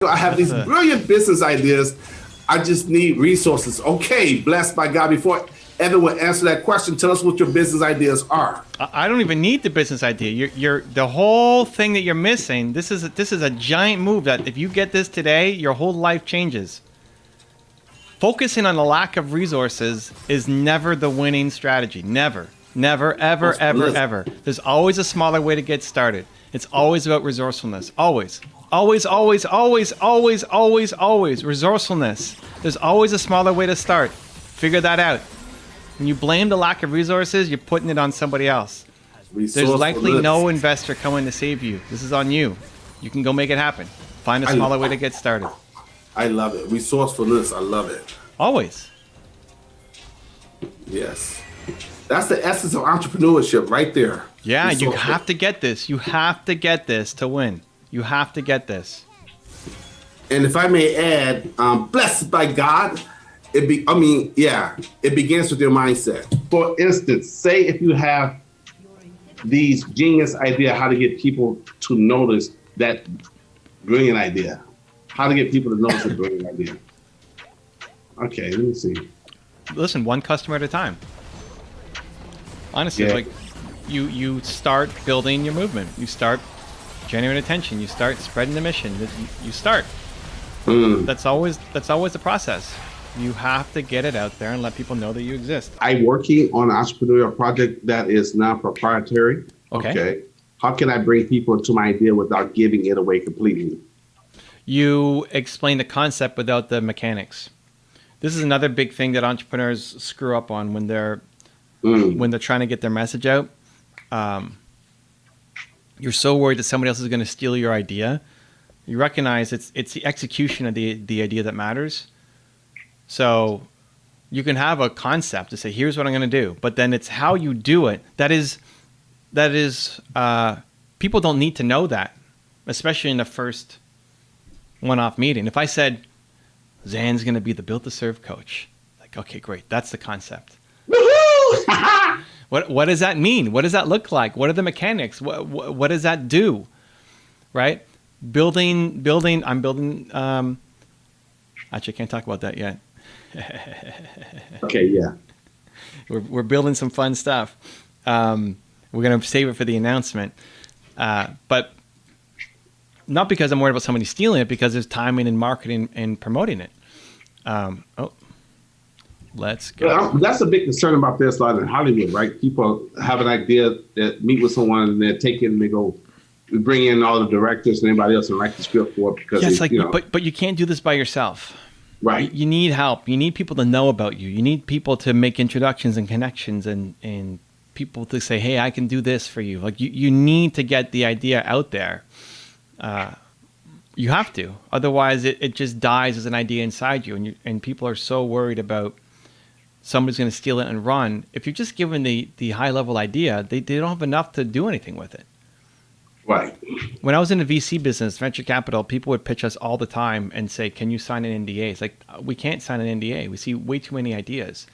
I have these brilliant business ideas. I just need resources. Okay, blessed by God. Before Evan will answer that question, tell us what your business ideas are. I don't even need the business idea. You're the whole thing that you're missing. This is a giant move that if you get this today, your whole life changes. Focusing on the lack of resources is never the winning strategy. Never, ever. There's always a smaller way to get started. It's always about resourcefulness. Always. Resourcefulness. There's always a smaller way to start. Figure that out. When you blame the lack of resources, you're putting it on somebody else. There's likely no investor coming to save you. This is on you. You can go make it happen. Find a smaller way to get started. I love it. Resourcefulness. I love it. Always. Yes. That's the essence of entrepreneurship right there. Yeah, you have to get this. You have to get this to win. You have to get this. And if I may add, blessed by God, it begins with your mindset. For instance, say if you have these genius idea how to get people to notice that brilliant idea. How to get people to notice a brilliant idea. Okay, let me see. Listen, one customer at a time. Honestly, like you start building your movement. You start generating attention. You start spreading the mission. You start. That's always the process. You have to get it out there and let people know that you exist. I'm working on an entrepreneurial project that is non-proprietary. Okay. How can I bring people to my idea without giving it away completely? You explain the concept without the mechanics. This is another big thing that entrepreneurs screw up on when they're trying to get their message out. You're so worried that somebody else is going to steal your idea. You recognize it's the execution of the idea that matters. So you can have a concept to say, here's what I'm going to do, but then it's how you do it. That is people don't need to know that, especially in the first one-off meeting. If I said, Zan's going to be the Built to Serve coach, like, okay, great. That's the concept. Woohoo! What does that mean? What does that look like? What are the mechanics? What does that do? Right? Building. I'm building. Actually, I can't talk about that yet. Okay, yeah. We're building some fun stuff. We're going to save it for the announcement. But not because I'm worried about somebody stealing it, because there's timing and marketing and promoting it. Let's go. Well, that's a big concern about this lot in Hollywood, right? People have an idea, that meet with someone, and they take it and they go, we bring in all the directors and anybody else and write the script for it because but you can't do this by yourself. Right. You need help. You need people to know about you. You need people to make introductions and connections and people to say, hey, I can do this for you. Like you need to get the idea out there. You have to. Otherwise, it just dies as an idea inside you. And people are so worried about somebody's going to steal it and run. If you're just given the high-level idea, they don't have enough to do anything with it. Right. When I was in the VC business, venture capital, people would pitch us all the time and say, can you sign an NDA? It's like, we can't sign an NDA. We see way too many ideas.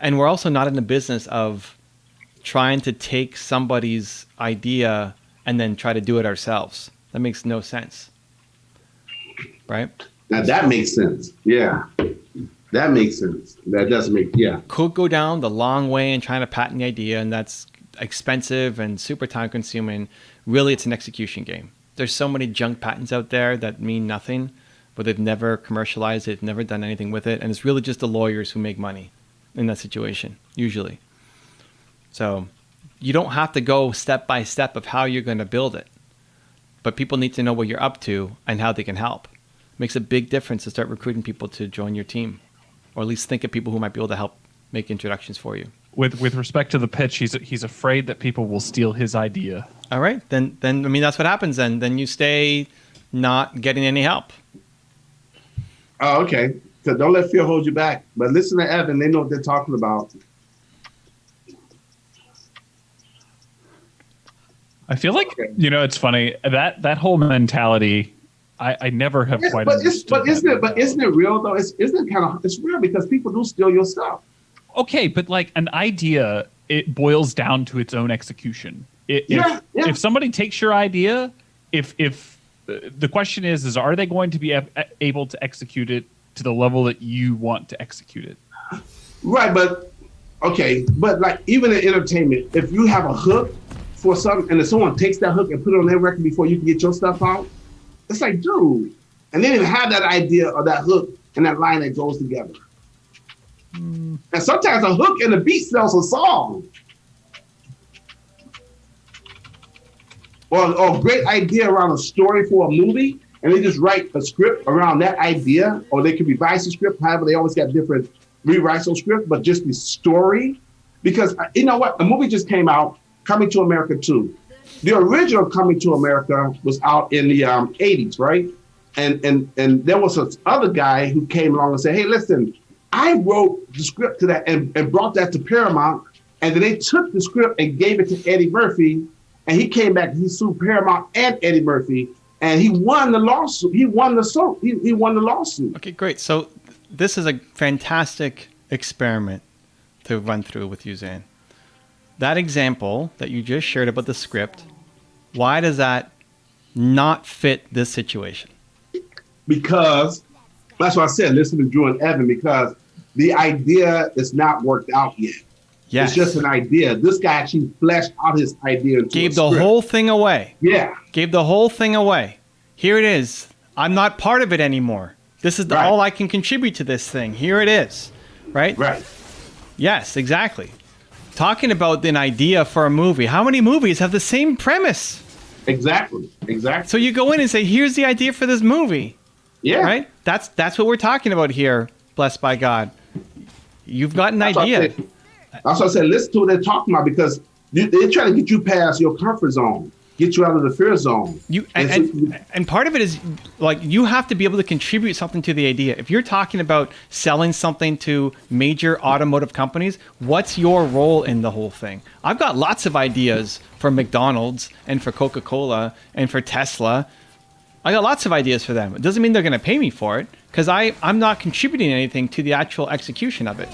And we're also not in the business of trying to take somebody's idea and then try to do it ourselves. That makes no sense. Right? Now that makes sense. Yeah. That makes sense. That does make, yeah. Could go down the long way in trying to patent the idea, and that's expensive and super time consuming. Really, it's an execution game. There's so many junk patents out there that mean nothing, but they've never commercialized it, never done anything with it. And it's really just the lawyers who make money in that situation, usually. So you don't have to go step by step of how you're going to build it, but people need to know what you're up to and how they can help. It makes a big difference to start recruiting people to join your team, or at least think of people who might be able to help make introductions for you. With respect to the pitch, he's afraid that people will steal his idea. All right, then I mean that's what happens. Then you stay not getting any help. Oh, okay. So don't let fear hold you back. But listen to Evan; they know what they're talking about. I feel like it's funny that whole mentality. I never have quite understood. But isn't it real though? It's real because people do steal your stuff. Okay, but like an idea, it boils down to its own execution. If somebody takes your idea, if the question is are they going to be able to execute it to the level that you want to execute it? Right, but like even in entertainment, if you have a hook for something and if someone takes that hook and put it on their record before you can get your stuff out, it's like, dude, and they didn't have that idea or that hook and that line that goes together. And sometimes a hook and a beat sells a song. Or a great idea around a story for a movie, and they just write a script around that idea, or they can revise the script. However, they always got different rewrites of script, but just the story. Because you know what? A movie just came out, Coming to America 2. The original Coming to America was out in the 80s, right? And there was this other guy who came along and said, hey, listen, I wrote the script to that and brought that to Paramount, and then they took the script and gave it to Eddie Murphy, and he came back, he sued Paramount and Eddie Murphy, and he won the lawsuit. He won the lawsuit. Okay, great. So this is a fantastic experiment to run through with you, Zan. That example that you just shared about the script, why does that not fit this situation? Because that's why I said, listen to Drew and Evan, because the idea is not worked out yet. Yes. It's just an idea. This guy actually fleshed out his idea. Gave the whole thing away. Yeah. Gave the whole thing away. Here it is. I'm not part of it anymore. This is all I can contribute to this thing. Here it is. Right? Right. Yes, exactly. Talking about an idea for a movie. How many movies have the same premise? Exactly. So you go in and say, here's the idea for this movie. Yeah. Right? That's what we're talking about here, blessed by God. You've got an idea. That's what I said, listen to what they're talking about, because they're trying to get you past your comfort zone, get you out of the fear zone. And part of it is, like, you have to be able to contribute something to the idea. If you're talking about selling something to major automotive companies, what's your role in the whole thing? I've got lots of ideas for McDonald's and for Coca-Cola and for Tesla. I got lots of ideas for them. It doesn't mean they're going to pay me for it, because I'm not contributing anything to the actual execution of it.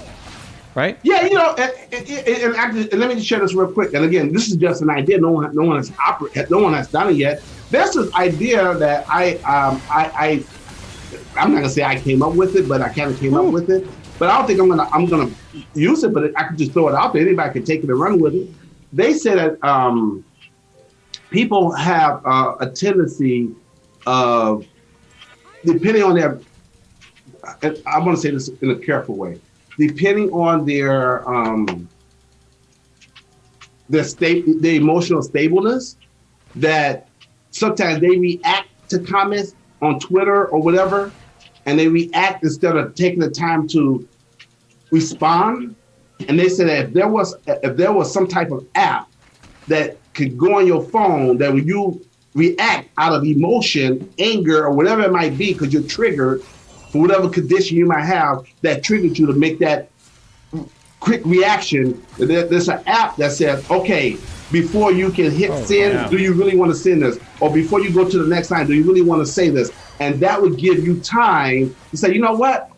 Right? Yeah, you know, and let me just share this real quick. And again, this is just an idea. No one has done it yet. There's this idea that I'm not gonna say I came up with it, but I kind of came up with it. But I don't think I'm gonna use it. But I could just throw it out there. Anybody can take it and run with it. They say that people have a tendency of, depending on their, I want to say this in a careful way, depending on their emotional stableness, that sometimes they react to comments on Twitter or whatever, and they react instead of taking the time to respond. And they say that if there was some type of app that could go on your phone, that when you react out of emotion, anger, or whatever it might be, because you're triggered for whatever condition you might have that triggered you to make that quick reaction, there's an app that says, okay, before you can hit send, do you really want to send this? Or before you go to the next line, do you really want to say this? And that would give you time to say, you know what?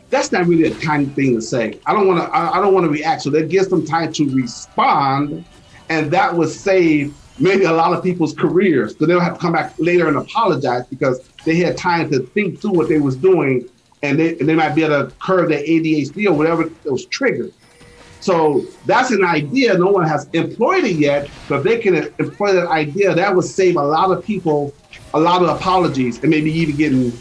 That's not really a kind thing to say. I don't want to react. So that gives them time to respond, and that would save maybe a lot of people's careers, because they'll have to come back later and apologize because they had time to think through what they was doing, and they might be able to curb their ADHD or whatever was triggered. So that's an idea. No one has employed it yet, but if they can employ that idea, that would save a lot of people a lot of apologies, and maybe even getting,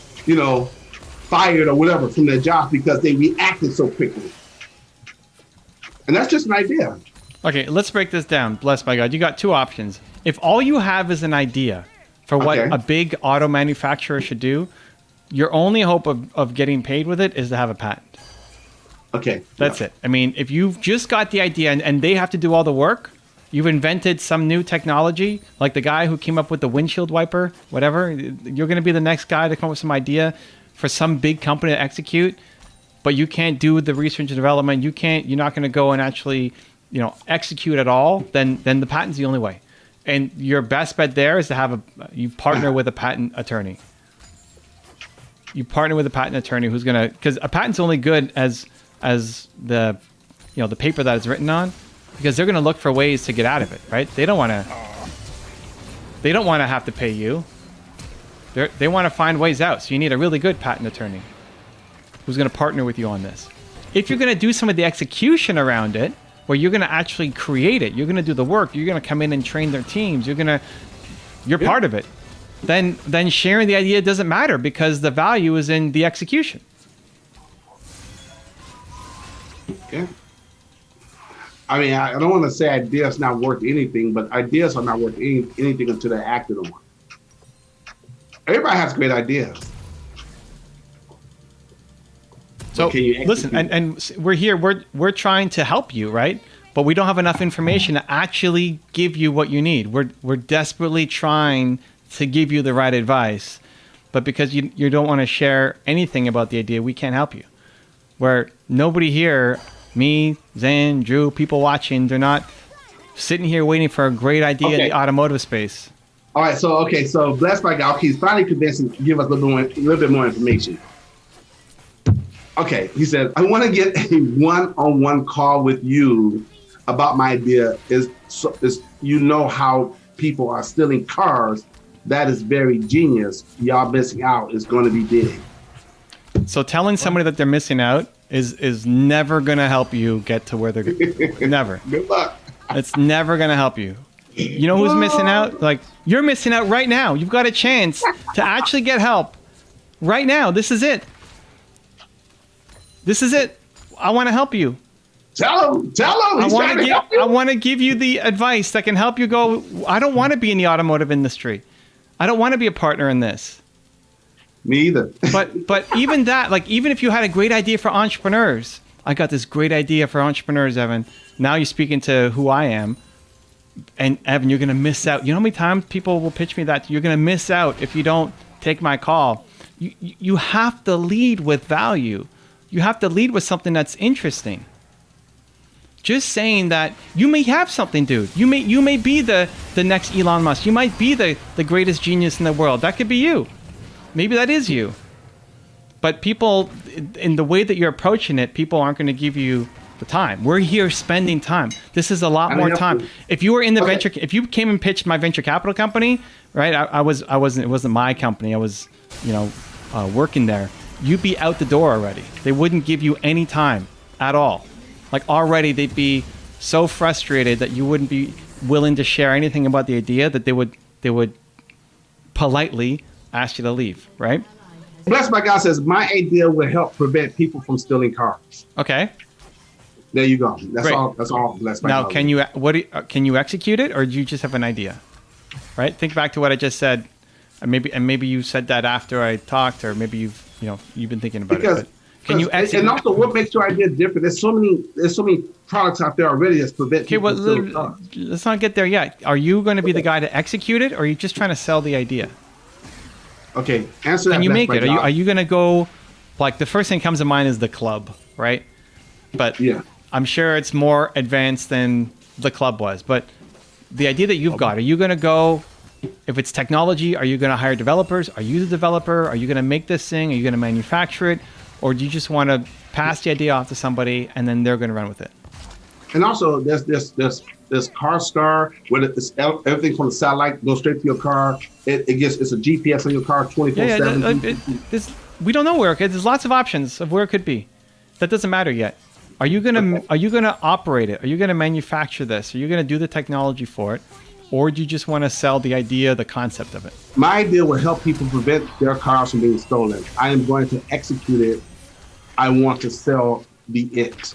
fired or whatever from their job because they reacted so quickly. And that's just an idea. Okay, let's break this down. Blessed by God. You got two options. If all you have is an idea for what a big auto manufacturer should do, your only hope of getting paid with it is to have a patent. Okay. That's it. I mean, if you've just got the idea and they have to do all the work, you've invented some new technology, like the guy who came up with the windshield wiper, whatever, you're going to be the next guy to come up with some idea for some big company to execute, but you can't do the research and development. You're not going to go and actually, execute at all, then the patent's the only way. And your best bet there is to you partner with a patent attorney. You partner with a patent attorney who's going to, because a patent's only good as the paper that it's written on, because they're going to look for ways to get out of it, right? They don't want to have to pay you. They want to find ways out. So you need a really good patent attorney who's going to partner with you on this. If you're going to do some of the execution around it, where you're going to actually create it, you're going to do the work, you're going to come in and train their teams, you're part of it, then sharing the idea doesn't matter because the value is in the execution. Yeah. I mean, I don't want to say ideas not worth anything, but ideas are not worth anything until they're acted on. Everybody has great ideas. So listen, and we're here. We're trying to help you, right? But we don't have enough information to actually give you what you need. We're desperately trying to give you the right advice, but because you don't want to share anything about the idea, we can't help you. Where nobody here, me, Zan, Drew, people watching, they're not sitting here waiting for a great idea in the automotive space. All right, so blessed by God, he's finally convinced to give us a little bit more information. Okay, he said, I want to get a one-on-one call with you about my idea. Is you know how people are stealing cars? That is very genius. Y'all missing out is going to be big. So telling somebody that they're missing out is never going to help you get to where they're going. Never. Good luck. It's never going to help you. You know who's missing out? Like, you're missing out right now. You've got a chance to actually get help right now. This is it. This is it. I want to help you. Tell him. I want to give you the advice that can help you go. I don't want to be in the automotive industry. I don't want to be a partner in this. Me either. But even that, like, even if you had a great idea for entrepreneurs, I got this great idea for entrepreneurs, Evan. Now you're speaking to who I am. And Evan, you're going to miss out. You know how many times people will pitch me that? You're going to miss out if you don't take my call. You have to lead with value. You have to lead with something that's interesting. Just saying that you may have something, dude. You may be the next Elon Musk. You might be the greatest genius in the world. That could be you. Maybe that is you. But people, in the way that you're approaching it, people aren't going to give you the time. We're here spending time. This is a lot more time. If you were in the venture, if you came and pitched my venture capital company, right? I wasn't. It wasn't my company. I was, working there. You'd be out the door already. They wouldn't give you any time at all. Like, already they'd be so frustrated that you wouldn't be willing to share anything about the idea that they would politely ask you to leave, right? Blessed by God says, my idea will help prevent people from stealing cars. Okay. There you go. That's Great. all. That's all. Blessed by now, God. Can you execute it, or do you just have an idea? Right. Think back to what I just said. And maybe you said that after I talked, or maybe you've been thinking about it. But can you execute? And also, what makes your idea different? There's so many products out there already that's prevent people from stealing cars. Let's not get there yet. Are you going to be the guy to execute it, or are you just trying to sell the idea? Okay, answer that. Can you make it? Are you going to go? Like, the first thing comes to mind is the club, right? But yeah. I'm sure it's more advanced than the club was. But the idea that you've got, are you going to go, if it's technology, are you going to hire developers? Are you the developer? Are you going to make this thing? Are you going to manufacture it? Or do you just want to pass the idea off to somebody and then they're going to run with it? And also, there's Car Star, where it's everything from the satellite goes straight to your car. It's a GPS on your car 24/7. We don't know where it could. There's lots of options of where it could be. That doesn't matter yet. Are you gonna operate it? Are you gonna manufacture this? Are you gonna do the technology for it, or do you just want to sell the idea, the concept of it? My idea will help people prevent their cars from being stolen. I am going to execute it. I want to sell it.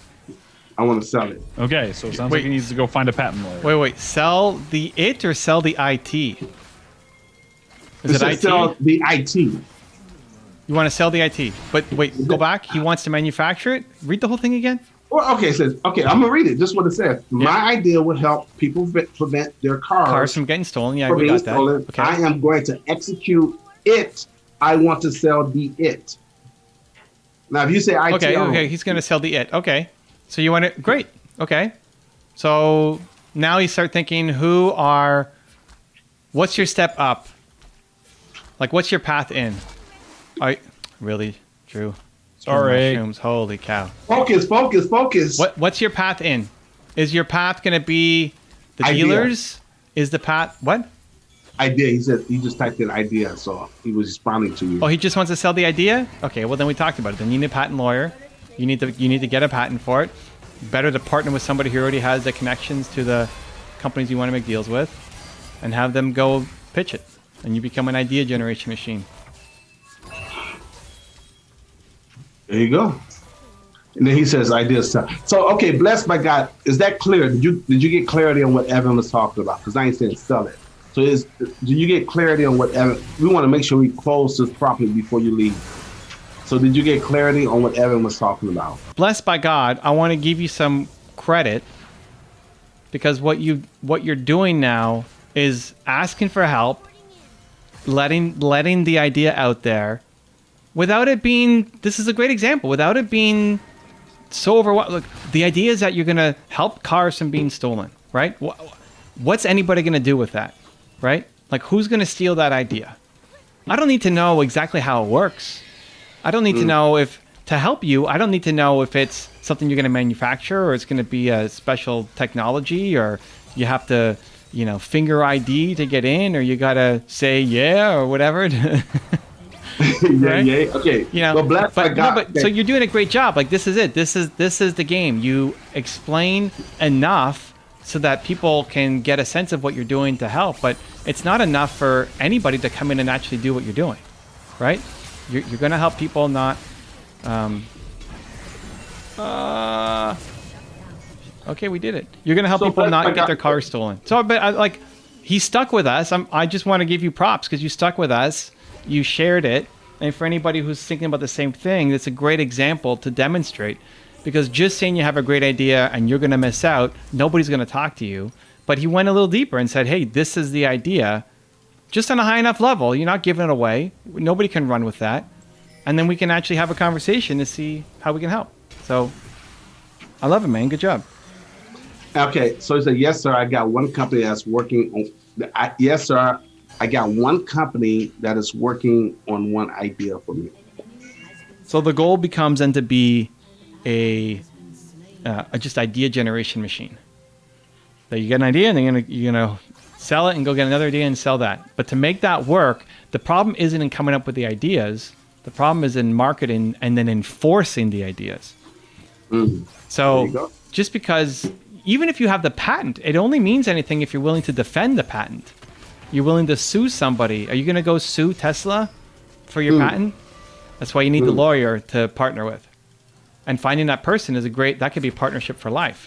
I want to sell it. Okay, so it sounds like he needs to go find a patent lawyer. Wait. Sell the it or sell the IT? Is it IT? Sell the IT. You want to sell the IT, but wait, go back. He wants to manufacture it. Read the whole thing again. Well, okay, it says, I'm gonna read it. Just what it says. Yeah. My idea would help people prevent their cars from getting stolen. Yeah, we got that. Okay. I am going to execute it. I want to sell the it. Now, if you say IT, okay, he's going to sell the it. Okay, so you want it? Great. Okay, so now you start thinking, what's your step up? Like, what's your path in? Really, Drew? Sorry. Mushrooms. Holy cow. Focus. What's your path in? Is your path going to be the dealers? Is the path what? Idea. He said he just typed in idea, so he was responding to you. Oh, he just wants to sell the idea? Okay, well then we talked about it. Then you need a patent lawyer. You need to get a patent for it. Better to partner with somebody who already has the connections to the companies you want to make deals with, and have them go pitch it, and you become an idea generation machine. There you go. And then he says ideas. So okay, blessed by God. Is that clear? Did you get clarity on what Evan was talking about? Because I ain't saying sell it. So do you get clarity on what Evan? We want to make sure we close this properly before you leave. So did you get clarity on what Evan was talking about? Blessed by God, I want to give you some credit, because what you're doing now is asking for help, letting the idea out there, without it being. This is a great example. Without it being so overwhelming. Look, the idea is that you're going to help cars from being stolen, right? What's anybody going to do with that, right? Like, who's going to steal that idea? I don't need to know exactly how it works. I don't need to know to help you, I don't need to know if it's something you're going to manufacture, or it's going to be a special technology, or you have to, finger ID to get in, or you got to say yeah or whatever. Right? Yeah. Okay. So you're doing a great job. Like, this is it. This is the game. You explain enough so that people can get a sense of what you're doing to help, but it's not enough for anybody to come in and actually do what you're doing, right? You're going to help people not. Okay, we did it. You're going to help people not get their cars stolen. So, but he stuck with us. I just want to give you props because you stuck with us. You shared it. And for anybody who's thinking about the same thing, it's a great example to demonstrate. Because just saying you have a great idea and you're going to miss out, nobody's going to talk to you. But he went a little deeper and said, hey, this is the idea. Just on a high enough level. You're not giving it away. Nobody can run with that. And then we can actually have a conversation to see how we can help. So I love it, man. Good job. Okay. So he said, yes, sir. I got one company that's working on. Yes, sir. I got one company that is working on one idea for me. So the goal becomes then to be a just idea generation machine. That you get an idea and then you're gonna sell it and go get another idea and sell that. But to make that work, the problem isn't in coming up with the ideas. The problem is in marketing and then enforcing the ideas. So just because, even if you have the patent, it only means anything if you're willing to defend the patent. You're willing to sue somebody. Are you going to go sue Tesla for your patent? That's why you need the lawyer to partner with. And finding that person that could be a partnership for life.